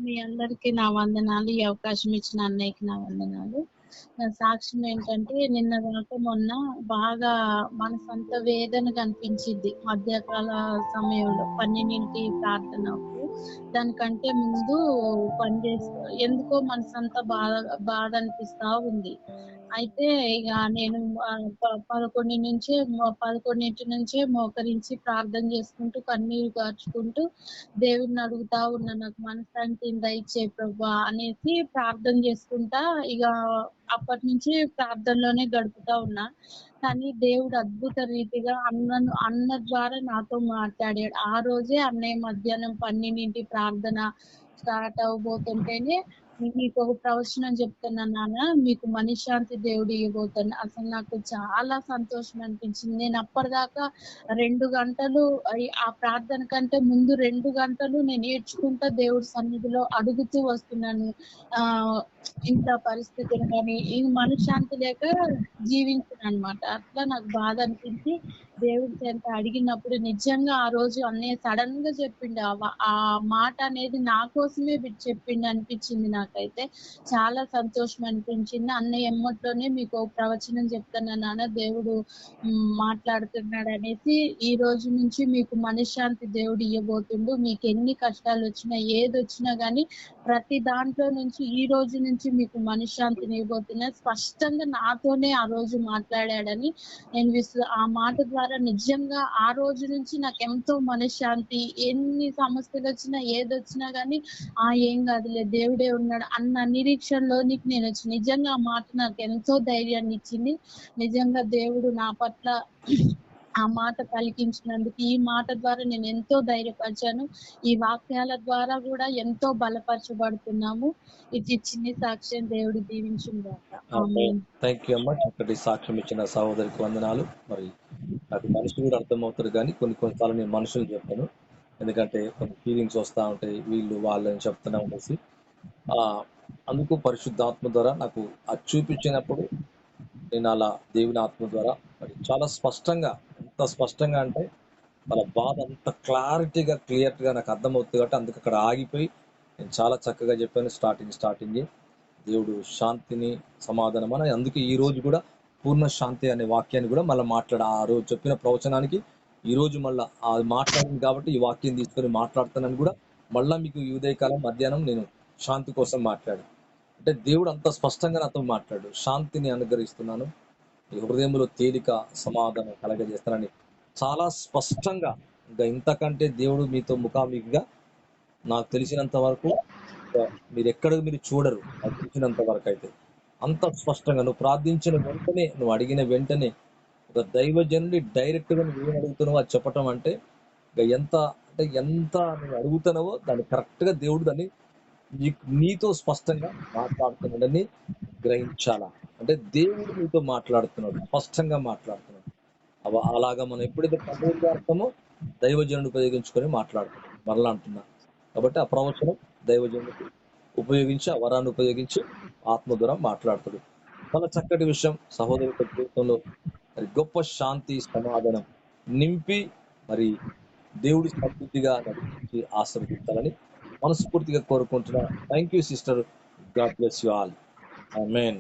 మీ అందరికీ నా వందనాలు. ఈ అవకాశం ఇచ్చిన అన్నయ్యకి నా వందనాలు. నా సాక్ష్యం ఏంటంటే నిన్న గాక మొన్న బాగా మనసంతా వేదనగా అనిపించిద్ది. మధ్యకాల సమయంలో 12 ప్రార్థనప్పుడు. దానికంటే ముందు పని చేస్తూ ఎందుకో మనసంతా బాధ అనిపిస్తా ఉంది. అయితే ఇగ నేను 11 నుంచే మోకరించి ప్రార్థన చేసుకుంటూ, కన్నీరు గార్చుకుంటూ దేవుడిని అడుగుతా ఉన్నా. నాకు మనశ్శాంతిని దయచేయి ప్రభా అనేసి ప్రార్థన చేసుకుంటా ఇగ అప్పటినుంచి ప్రార్థనలోనే గడుపుతా ఉన్నా. కానీ దేవుడు అద్భుత రీతిగా అన్న ద్వారా నాతో మాట్లాడాడు. ఆ రోజే అన్నయ్య మధ్యాహ్నం 12 ప్రార్థన స్టార్ట్ అవ్వబోతుంటేనే మీకొక ప్రవచనం చెప్తున్నా నాన్న, మీకు మనశ్శాంతి దేవుడు ఇవ్వబోతున్నాడు. అసలు నాకు చాలా సంతోషం అనిపించింది. నేను అప్పటిదాకా 2 గంటలు ఆ ప్రార్థన కంటే ముందు 2 గంటలు నేను ఏడ్చుకుంటా దేవుడి సన్నిధిలో అడుగుతూ వస్తున్నాను. ఇంట్లో పరిస్థితులు గాని, ఈ మనశ్శాంతి లేక జీవించాననమాట. అట్లా నాకు బాధ అనిపించి దేవుడి చెంత అడిగినప్పుడు నిజంగా ఆ రోజు అన్నయ్య సడెన్‌గా చెప్పిండు. ఆ మాట అనేది నా కోసమే చెప్పిండు అనిపించింది నాకైతే. చాలా సంతోషం అనిపించింది. అన్నయ్య ఎమ్మట్లోనే మీకు ప్రవచనం చెప్తున్నా నాన్న, దేవుడు మాట్లాడుతున్నాడనేసి ఈ రోజు నుంచి మీకు మనశ్శాంతి దేవుడు ఇయ్యబోతుండు. మీకెన్ని కష్టాలొచ్చినా, ఏదొచ్చినా గానీ ప్రతి దాంట్లో నుంచి ఈ రోజు నుంచి మీకు మనశ్శాంతిని ఇవ్వబోతున్నా. స్పష్టంగా నాతోనే ఆ రోజు మాట్లాడాడని నేను ఆ మాట ద్వారా నిజంగా ఆ రోజు నుంచి నాకెంతో మనశ్శాంతి. ఎన్ని సమస్యలొచ్చినా, ఏదొచ్చినా గానీ ఏం గాదులే దేవుడే ఉన్నాడు అన్న నిరీక్షణలోనికి నేనొచ్చి నిజంగా ఆ మాట నాకెంతో ధైర్యాన్నిచ్చింది. నిజంగా దేవుడు నా పట్ల ఆ మాట పలికించినందుకు ఈ మాట ద్వారా నేను ఎంతో ధైర్యపరిచాను. ఈ వాక్యాల ద్వారా గూడా ఎంతో బలపరచబడుతున్నాము. ఇది చిన్ని సాక్ష్యం. దేవుడు దీవించును గాక. ఆమేన్. థ్యాంక్ యూ అమ్మా. చక్కటి సాక్ష్యం ఇచ్చిన సహోదరికి వందనాలు. మరి అది మనిషి కూడా అర్థమవుతారు, కానీ కొన్నిసార్లు నేను మనుషులు చెప్పాను. ఎందుకంటే కొన్ని ఫీలింగ్స్ వస్తూ ఉంటాయి, వీళ్ళు వాళ్ళని చెప్తున్నా ఉండేసి అందుకు పరిశుద్ధాత్మ ద్వారా నాకు అది చూపించినప్పుడు నేను అలా దేవుని ఆత్మ ద్వారా మరి చాలా స్పష్టంగా, ఎంత స్పష్టంగా అంటే వాళ్ళ బాధ అంత క్లారిటీగా క్లియర్గా నాకు అర్థమవుతుంది. కాబట్టి అందుకు అక్కడ ఆగిపోయి నేను చాలా చక్కగా చెప్పాను. స్టార్టింగ్ దేవుడు శాంతిని, సమాధానం అని. అందుకే ఈ రోజు కూడా పూర్ణ శాంతి అనే వాక్యాన్ని కూడా మళ్ళీ ఆ రోజు చెప్పిన ప్రవచనానికి ఈ రోజు మళ్ళీ అది మాట్లాడింది కాబట్టి ఈ వాక్యం తీసుకొని మాట్లాడుతానని కూడా మళ్ళీ మీకు ఈ ఉదయకాలం మధ్యాహ్నం నేను శాంతి కోసం మాట్లాడాను. అంటే దేవుడు అంత స్పష్టంగా నాతో మాట్లాడు, శాంతిని అనుగ్రహిస్తున్నాను, ఈ హృదయంలో తేలిక సమాధానం కలగజేస్తానని చాలా స్పష్టంగా. ఇంకా ఇంతకంటే దేవుడు మీతో ముఖాముఖిగా నాకు తెలిసినంత వరకు మీరు ఎక్కడ మీరు చూడరు. నాకు తెలిసినంత వరకు అయితే అంత స్పష్టంగా నువ్వు ప్రార్థించిన వెంటనే, నువ్వు అడిగిన వెంటనే ఒక దైవజనుడి డైరెక్ట్ గా నువ్వు ఏం అడుగుతున్నావో అది చెప్పటం అంటే ఎంత నువ్వు అడుగుతున్నావో దాన్ని కరెక్ట్ గా దేవుడు దాన్ని నీతో స్పష్టంగా మాట్లాడుతున్నాడని గ్రహించాలా. అంటే దేవుడు నీతో మాట్లాడుతున్నాడు, స్పష్టంగా మాట్లాడుతున్నాడు. అలాగా మనం ఎప్పుడైతే పదవిస్తామో దైవజనుడు ఉపయోగించుకొని మాట్లాడుతున్నాం మరలా అంటున్నా. కాబట్టి ఆ ప్రవచనం దైవజనుడికి ఉపయోగించి, ఆ వరాన్ని ఉపయోగించి ఆత్మ ద్వారా మాట్లాడుతాడు. చాలా చక్కటి విషయం. సహోదరు జీవితంలో మరి గొప్ప శాంతి, సమాధానం నింపి మరి దేవుడి సమృద్ధిగా నడిపించి ఆశీర్వదించాలని మనస్ఫూర్తిగా కోరుకుంటున్నా. Thank you sister. God bless you all. Amen.